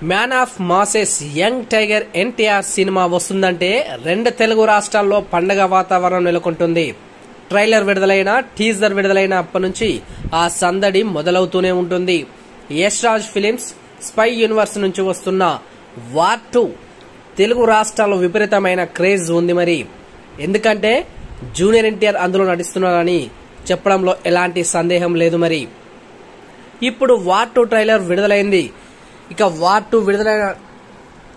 Man of masses young tiger NTR cinema వస్తుందంటే రెండు తెలుగు రాష్ట్రాల్లో పండగ వాతావరణం నెలకొంటుంది. ట్రైలర్ విడుదలైన టీజర్ విడుదలైన అప్పటి నుంచి ఆ సందడి మొదలవుతూనే ఉంటుంది. Yash Raj films spy universe నుంచి వస్తున్న వార్ 2 తెలుగు రాష్ట్రాల్లో విపరీతమైన క్రేజ్ ఉంది. మరి ఎందుకంటే జూనియర్ ఎన్టీఆర్ అందులో నటిస్తున్నారని చెప్పడంలో ఎలాంటి సందేహం లేదు. మరి ఇప్పుడు వార్ 2 ట్రైలర్ విడుదలైంది. ఇక వార్ 2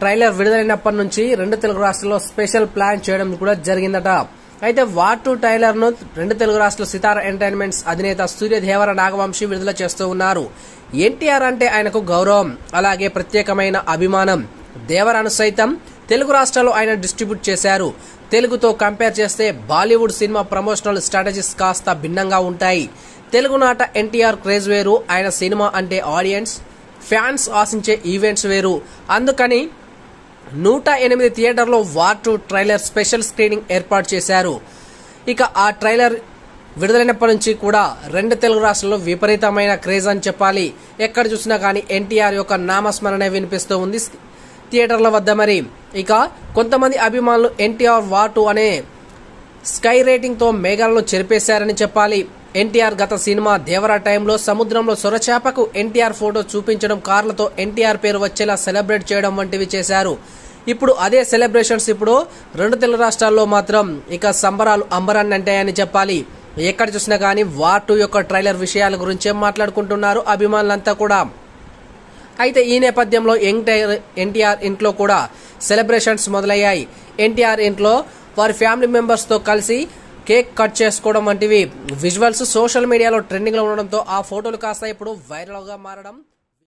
ట్రైలర్ విడుదలైనప్పటి నుంచి రెండు తెలుగు రాష్ట్రాల్లో స్పెషల్ ప్లాన్ చేయడం కూడా జరిగిందట. అయితే వార్ 2 ట్రైలర్ ను రెండు తెలుగు రాష్ట్రాల సితార ఎంటర్టైన్మెంట్స్ అధినేత సూర్యదేవర నాగవంశి విడుదల చేస్తూ ఉన్నారు. ఎన్టీఆర్ అంటే ఆయనకు గౌరవం, అలాగే ప్రత్యేకమైన అభిమానం. దేవరాను సైతం తెలుగు రాష్ట్రాల్లో ఆయన డిస్ట్రిబ్యూట్ చేశారు. తెలుగుతో కంపేర్ చేస్తే బాలీవుడ్ సినిమా ప్రమోషనల్ స్ట్రాటజీస్ కాస్త భిన్నంగా ఉంటాయి. తెలుగునాట ఎన్టీఆర్ క్రేజ్ వేరు, ఆయన సినిమా అంటే ఆడియన్స్ ఫ్యాన్స్ ఆశించే ఈవెంట్స్ వేరు. అందుకని 108 థియేటర్లో వార్ 2 ట్రైలర్ స్పెషల్ స్క్రీనింగ్ ఏర్పాటు చేశారు. ఇక ఆ ట్రైలర్ విడుదలైనప్పటి నుంచి కూడా రెండు తెలుగు రాష్ట్రాల్లో విపరీతమైన క్రేజ్ అని చెప్పాలి. ఎక్కడ చూసినా కానీ ఎన్టీఆర్ యొక్క నామస్మరణే వినిపిస్తూ ఉంది థియేటర్ల వద్ద. మరి ఇక కొంతమంది అభిమానులు ఎన్టీఆర్ వార్ 2 అనే స్కై రేటింగ్ తో మేఘాలను చెరిపేశారని చెప్పాలి. ఎన్టీఆర్ గత సినిమా దేవరా టైంలో సముద్రంలో సొరచేపకు ఎన్టీఆర్ ఫోటో చూపించడం, కార్లతో ఎన్టీఆర్ పేరు వచ్చేలా సెలబ్రేట్ చేయడం వంటివి చేశారు. ఇప్పుడు అదే సెలబ్రేషన్స్ ఇప్పుడు రెండు తెలుగు రాష్ట్రాల్లో మాత్రం ఇక సంబరాలు అంబరాన్ని అంటాయని చెప్పాలి. ఎక్కడ చూసినా కానీ వార్ 2 యొక్క ట్రైలర్ విషయాల గురించే మాట్లాడుకుంటున్నారు అభిమానులంతా కూడా. అయితే ఈ నేపథ్యంలో ఎన్టీఆర్ ఇంట్లో కూడా సెలబ్రేషన్స్ మొదలయ్యాయి. ఎన్టీఆర్ ఇంట్లో వారి ఫ్యామిలీ మెంబర్స్ తో కలిసి కేక్ కట్ చేసుకోవడం వంటివి విజువల్స్ సోషల్ మీడియాలో ట్రెండింగ్ లో ఉండడంతో ఆ ఫోటోలు కాస్త ఇప్పుడు వైరల్ గా మారడం